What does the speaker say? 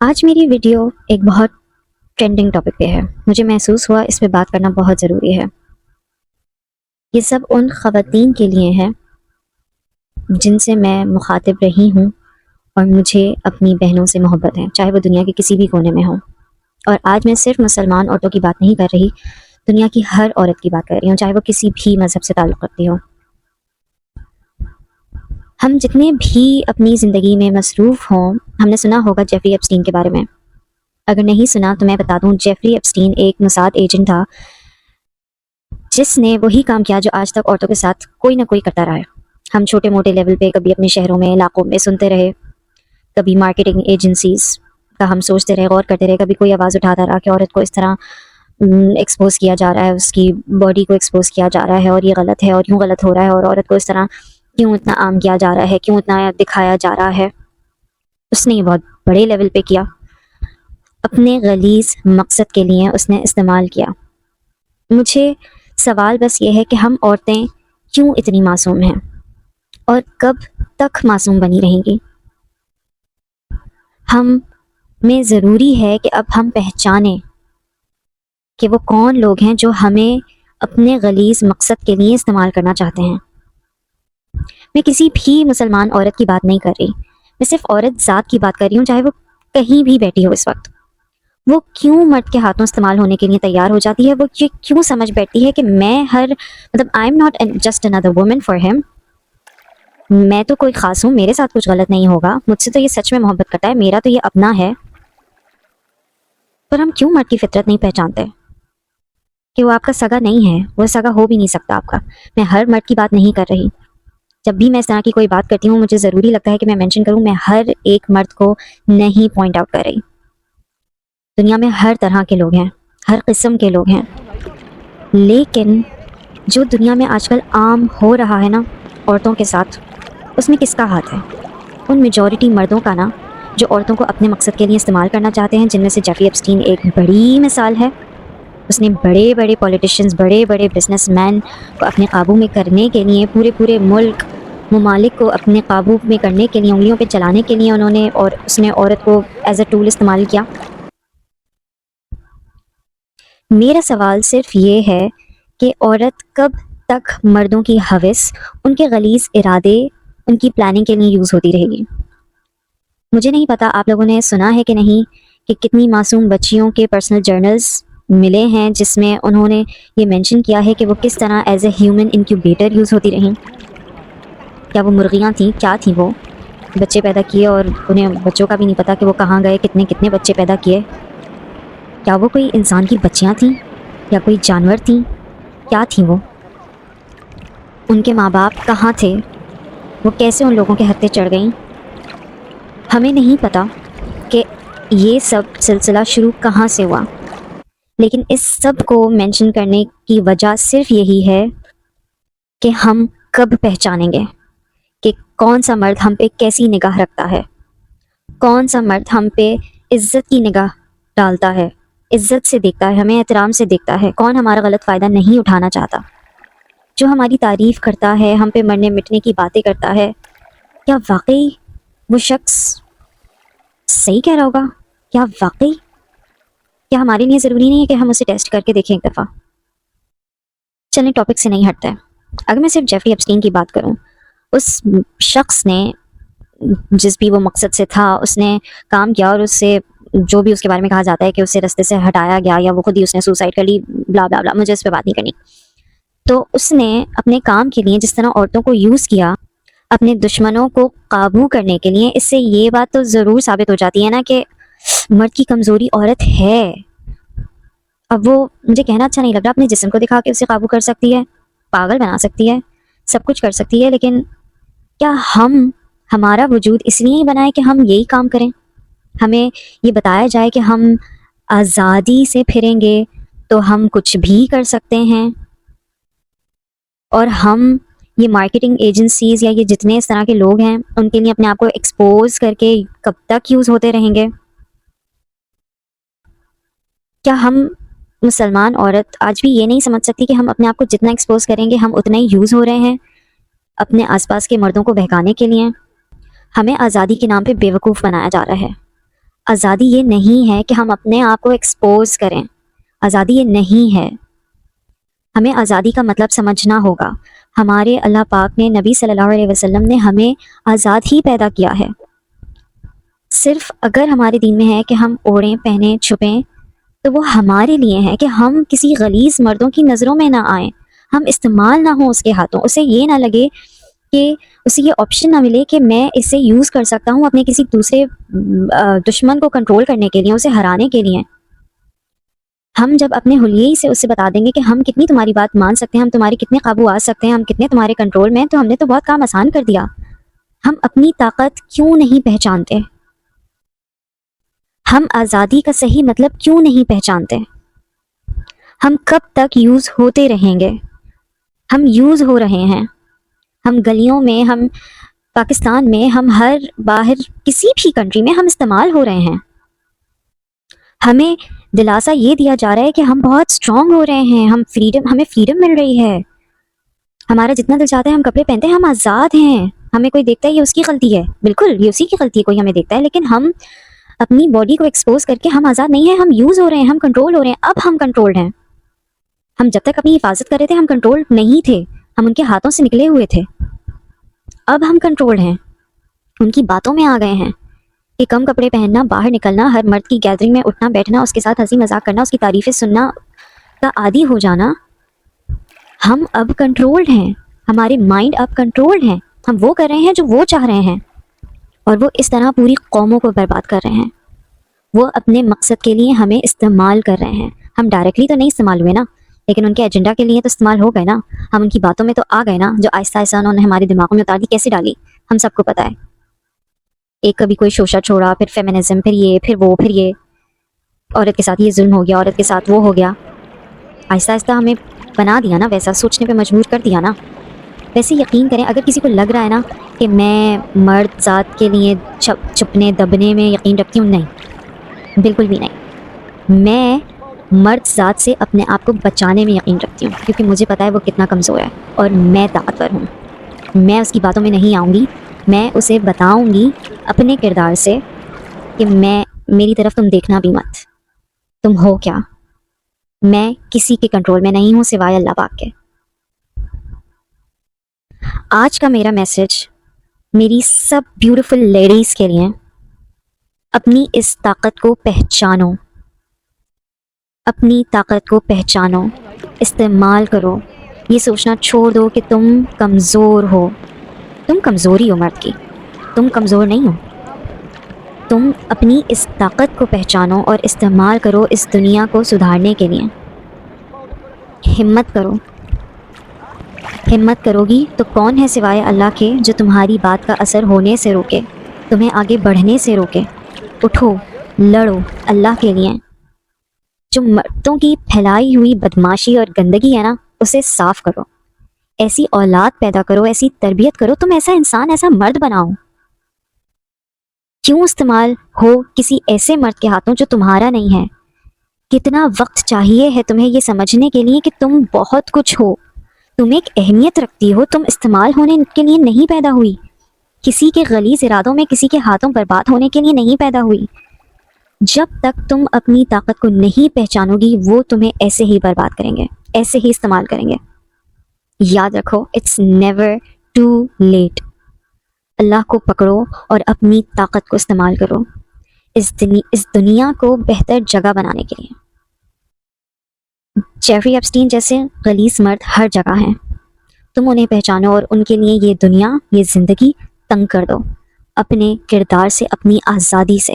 آج میری ویڈیو ایک بہت ٹرینڈنگ ٹاپک پہ ہے. مجھے محسوس ہوا اس پہ بات کرنا بہت ضروری ہے. یہ سب ان خواتین کے لیے ہے جن سے میں مخاطب رہی ہوں اور مجھے اپنی بہنوں سے محبت ہے، چاہے وہ دنیا کے کسی بھی کونے میں ہوں. اور آج میں صرف مسلمان عورتوں کی بات نہیں کر رہی، دنیا کی ہر عورت کی بات کر رہی ہوں، چاہے وہ کسی بھی مذہب سے تعلق رکھتی ہو. ہم جتنے بھی اپنی زندگی میں مصروف ہوں، ہم نے سنا ہوگا جیفری ایپسٹین کے بارے میں. اگر نہیں سنا تو میں بتا دوں، جیفری ایپسٹین ایک موساد ایجنٹ تھا جس نے وہی کام کیا جو آج تک عورتوں کے ساتھ کوئی نہ کوئی کرتا رہا ہے. ہم چھوٹے موٹے لیول پہ کبھی اپنے شہروں میں، علاقوں میں سنتے رہے، کبھی مارکیٹنگ ایجنسیز کا ہم سوچتے رہے، غور کرتے رہے، کبھی کوئی آواز اٹھاتا رہا کہ عورت کو اس طرح ایکسپوز کیا جا رہا ہے، اس کی باڈی کو ایکسپوز کیا جا رہا ہے اور یہ غلط ہے اور یوں غلط ہو رہا ہے، اور عورت کو اس طرح کیوں اتنا عام کیا جا رہا ہے، کیوں اتنا دکھایا جا رہا ہے. اس نے یہ بہت بڑے لیول پہ کیا، اپنے غلیظ مقصد کے لیے اس نے استعمال کیا. مجھے سوال بس یہ ہے کہ ہم عورتیں کیوں اتنی معصوم ہیں اور کب تک معصوم بنی رہیں گی. ہم میں ضروری ہے کہ اب ہم پہچانیں کہ وہ کون لوگ ہیں جو ہمیں اپنے غلیظ مقصد کے لیے استعمال کرنا چاہتے ہیں. میں کسی بھی مسلمان عورت کی بات نہیں کر رہی، میں صرف عورت ذات کی بات کر رہی ہوں، چاہے وہ کہیں بھی بیٹھی ہو اس وقت. وہ کیوں مرد کے ہاتھوں استعمال ہونے کے لیے تیار ہو جاتی ہے؟ وہ یہ کیوں سمجھ بیٹھتی ہے کہ میں I am not just another woman for him, میں تو کوئی خاص ہوں، میرے ساتھ کچھ غلط نہیں ہوگا، مجھ سے تو یہ سچ میں محبت کرتا ہے، میرا تو یہ اپنا ہے. پر ہم کیوں مرد کی فطرت نہیں پہچانتے کہ وہ آپ کا سگا نہیں ہے، وہ سگا ہو بھی نہیں سکتا آپ کا. میں ہر مرد کی بات نہیں کر رہی. جب بھی میں اس طرح کی کوئی بات کرتی ہوں، مجھے ضروری لگتا ہے کہ میں مینشن کروں، میں ہر ایک مرد کو نہیں پوائنٹ آؤٹ کر رہی. دنیا میں ہر طرح کے لوگ ہیں، ہر قسم کے لوگ ہیں، لیکن جو دنیا میں آج کل عام ہو رہا ہے نا عورتوں کے ساتھ، اس میں کس کا ہاتھ ہے؟ ان میجورٹی مردوں کا نا، جو عورتوں کو اپنے مقصد کے لیے استعمال کرنا چاہتے ہیں، جن میں سے جیفری ایپسٹین ایک بڑی مثال ہے. اس نے بڑے بڑے پولیٹیشینز، بڑے بڑے بزنس مین کو اپنے قابو میں کرنے کے لیے، پورے ملک ممالک کو اپنے قابو میں کرنے کے لیے، انگلیوں پہ چلانے کے لیے اس نے عورت کو ایز اے ٹول استعمال کیا. میرا سوال صرف یہ ہے کہ عورت کب تک مردوں کی ہوس، ان کے غلیظ ارادے، ان کی پلاننگ کے لیے یوز ہوتی رہے گی. مجھے نہیں پتا آپ لوگوں نے سنا ہے کہ نہیں کہ کتنی معصوم بچیوں کے پرسنل جرنلز ملے ہیں جس میں انہوں نے یہ مینشن کیا ہے کہ وہ کس طرح as a human incubator use ہوتی رہیں. کیا وہ مرغیاں تھیں؟ کیا تھیں؟ وہ بچے پیدا کیے اور انہیں بچوں کا بھی نہیں پتا کہ وہ کہاں گئے، کتنے بچے پیدا کیے. کیا وہ کوئی انسان کی بچیاں تھیں یا کوئی جانور تھیں؟ کیا تھیں وہ؟ ان کے ماں باپ کہاں تھے؟ وہ کیسے ان لوگوں کے ہتھے چڑھ گئیں؟ ہمیں نہیں پتا کہ یہ سب سلسلہ شروع کہاں سے ہوا، لیکن اس سب کو مینشن کرنے کی وجہ صرف یہی ہے کہ ہم کب پہچانیں گے کہ کون سا مرد ہم پہ کیسی نگاہ رکھتا ہے، کون سا مرد ہم پہ عزت کی نگاہ ڈالتا ہے، عزت سے دیکھتا ہے، ہمیں احترام سے دیکھتا ہے، کون ہمارا غلط فائدہ نہیں اٹھانا چاہتا، جو ہماری تعریف کرتا ہے، ہم پہ مرنے مٹنے کی باتیں کرتا ہے. کیا واقعی وہ شخص صحیح کہہ رہا ہوگا؟ کیا واقعی؟ کیا ہمارے لیے ضروری نہیں ہے کہ ہم اسے ٹیسٹ کر کے دیکھیں ایک دفعہ؟ چلیں ٹاپک سے نہیں ہٹتا ہے. اگر میں صرف جیفری ایپسٹین کی بات کروں، اس شخص نے جس بھی وہ مقصد سے تھا، اس نے کام کیا اور اس سے جو بھی اس کے بارے میں کہا جاتا ہے کہ اسے رستے سے ہٹایا گیا یا وہ خود ہی اس نے سوسائڈ کر لی، بلا بلا بلا، مجھے اس پہ بات نہیں کرنی. تو اس نے اپنے کام کے لیے جس طرح عورتوں کو یوز کیا اپنے دشمنوں کو قابو کرنے کے لیے، اس سے یہ بات تو ضرور ثابت ہو جاتی ہے نا کہ مرد کی کمزوری عورت ہے. اب وہ مجھے کہنا اچھا نہیں لگ رہا، اپنے جسم کو دکھا کے اسے قابو کر سکتی ہے، پاگل بنا سکتی ہے، سب کچھ کر سکتی ہے، لیکن کیا ہمارا وجود اس لیے ہی بنا ہے کہ ہم یہی کام کریں؟ ہمیں یہ بتایا جائے کہ ہم آزادی سے پھریں گے تو ہم کچھ بھی کر سکتے ہیں، اور ہم یہ مارکیٹنگ ایجنسیز یا یہ جتنے اس طرح کے لوگ ہیں ان کے لیے اپنے آپ کو ایکسپوز کر کے کب تک یوز ہوتے رہیں گے؟ کیا ہم مسلمان عورت آج بھی یہ نہیں سمجھ سکتی کہ ہم اپنے آپ کو جتنا ایکسپوز کریں گے ہم اتنا ہی یوز ہو رہے ہیں اپنے آس پاس کے مردوں کو بہکانے کے لیے؟ ہمیں آزادی کے نام پہ بیوقوف بنایا جا رہا ہے. آزادی یہ نہیں ہے کہ ہم اپنے آپ کو ایکسپوز کریں، آزادی یہ نہیں ہے. ہمیں آزادی کا مطلب سمجھنا ہوگا. ہمارے اللہ پاک نے، نبی صلی اللہ علیہ وسلم نے ہمیں آزاد ہی پیدا کیا ہے. صرف اگر ہمارے دین میں ہے کہ ہم اوڑھیں، پہنیں، چھپیں، تو وہ ہمارے لیے ہے کہ ہم کسی غلیظ مردوں کی نظروں میں نہ آئیں، ہم استعمال نہ ہوں اس کے ہاتھوں. اسے یہ نہ لگے کہ اسے یہ آپشن نہ ملے کہ میں اسے یوز کر سکتا ہوں اپنے کسی دوسرے دشمن کو کنٹرول کرنے کے لیے، اسے ہرانے کے لیے. ہم جب اپنے حلیے سے اسے بتا دیں گے کہ ہم کتنی تمہاری بات مان سکتے ہیں، ہم تمہارے کتنے قابو آ سکتے ہیں، ہم کتنے تمہارے کنٹرول میں ہیں، تو ہم نے تو بہت کام آسان کر دیا. ہم اپنی طاقت کیوں نہیں پہچانتے؟ ہم آزادی کا صحیح مطلب کیوں نہیں پہچانتے؟ ہم کب تک یوز ہوتے رہیں گے؟ ہم یوز ہو رہے ہیں. ہم گلیوں میں، ہم پاکستان میں، ہم ہر باہر کسی بھی کنٹری میں ہم استعمال ہو رہے ہیں. ہمیں دلاسا یہ دیا جا رہا ہے کہ ہم بہت اسٹرانگ ہو رہے ہیں، ہمیں فریڈم مل رہی ہے، ہمارا جتنا دل چاہتا ہے ہم کپڑے پہنتے ہیں، ہم آزاد ہیں. ہمیں کوئی دیکھتا ہے یہ اس کی غلطی ہے، بالکل یہ اسی کی غلطی ہے کوئی ہمیں دیکھتا ہے، لیکن ہم اپنی باڈی کو ایکسپوز کر کے ہم آزاد نہیں ہیں، ہم یوز ہو رہے ہیں، ہم کنٹرول ہو رہے ہیں. اب ہم کنٹرولڈ ہیں. ہم جب تک اپنی حفاظت کر رہے تھے ہم کنٹرول نہیں تھے، ہم ان کے ہاتھوں سے نکلے ہوئے تھے. اب ہم کنٹرولڈ ہیں، ان کی باتوں میں آ گئے ہیں کہ کم کپڑے پہننا، باہر نکلنا، ہر مرد کی گیدرنگ میں اٹھنا بیٹھنا، اس کے ساتھ ہنسی مذاق کرنا، اس کی تعریفیں سننا کا عادی ہو جانا. ہم اب کنٹرولڈ ہیں، ہمارے مائنڈ اب کنٹرولڈ ہیں. ہم وہ کر رہے ہیں جو وہ چاہ رہے ہیں، اور وہ اس طرح پوری قوموں کو برباد کر رہے ہیں. وہ اپنے مقصد کے لیے ہمیں استعمال کر رہے ہیں. ہم ڈائریکٹلی تو نہیں استعمال ہوئے نا، لیکن ان کے ایجنڈا کے لیے تو استعمال ہو گئے نا. ہم ان کی باتوں میں تو آ گئے نا، جو آہستہ آہستہ انہوں نے ہمارے دماغوں میں اتار دی. کیسے ڈالی ہم سب کو پتہ ہے. ایک کبھی کوئی شوشہ چھوڑا، پھر فیمنزم، پھر یہ، پھر وہ، پھر یہ، عورت کے ساتھ یہ ظلم ہو گیا، عورت کے ساتھ وہ ہو گیا. آہستہ آہستہ ہمیں بنا دیا نا، ویسا سوچنے پہ مجبور کر دیا نا. ویسے یقین کریں، اگر کسی کو لگ رہا ہے نا کہ میں مرد ذات کے لیے چھپنے دبنے میں یقین رکھتی ہوں، نہیں، بالکل بھی نہیں. میں مرد ذات سے اپنے آپ کو بچانے میں یقین رکھتی ہوں، کیونکہ مجھے پتہ ہے وہ کتنا کمزور ہے اور میں طاقتور ہوں. میں اس کی باتوں میں نہیں آؤں گی، میں اسے بتاؤں گی اپنے کردار سے کہ میری طرف تم دیکھنا بھی مت. تم ہو کیا؟ میں کسی کے کنٹرول میں نہیں ہوں سوائے اللہ پاک کے. آج کا میرا میسج میری سب بیوٹیفل لیڈیز کے لیے: اپنی اس طاقت کو پہچانو، اپنی طاقت کو پہچانو، استعمال کرو. یہ سوچنا چھوڑ دو کہ تم کمزور ہو. تم کمزوری ہو مرد کی، تم کمزور نہیں ہو. تم اپنی اس طاقت کو پہچانو اور استعمال کرو اس دنیا کو سدھارنے کے لیے. ہمت کرو. ہمت کرو گی تو کون ہے سوائے اللہ کے جو تمہاری بات کا اثر ہونے سے روکے، تمہیں آگے بڑھنے سے روکے. اٹھو، لڑو اللہ کے لیے. جو مردوں کی پھیلائی ہوئی بدماشی اور گندگی ہے نا، اسے صاف کرو. ایسی اولاد پیدا کرو، ایسی تربیت کرو، تم ایسا انسان، ایسا مرد بناؤ. کیوں استعمال ہو کسی ایسے مرد کے ہاتھوں جو تمہارا نہیں ہے؟ کتنا وقت چاہیے ہے تمہیں یہ سمجھنے کے لیے کہ تم بہت کچھ ہو، تم ایک اہمیت رکھتی ہو، تم استعمال ہونے کے لیے نہیں پیدا ہوئی، کسی کے غلیظ ارادوں میں کسی کے ہاتھوں برباد ہونے کے لیے نہیں پیدا ہوئی. جب تک تم اپنی طاقت کو نہیں پہچانو گی، وہ تمہیں ایسے ہی برباد کریں گے، ایسے ہی استعمال کریں گے. یاد رکھو، اٹس نیور ٹو لیٹ. اللہ کو پکڑو اور اپنی طاقت کو استعمال کرو اس دنیا کو بہتر جگہ بنانے کے لیے. جیفری ایپسٹین جیسے غلیظ مرد ہر جگہ ہیں. تم انہیں پہچانو اور ان کے لیے یہ دنیا، یہ زندگی تنگ کر دو، اپنے کردار سے، اپنی آزادی سے.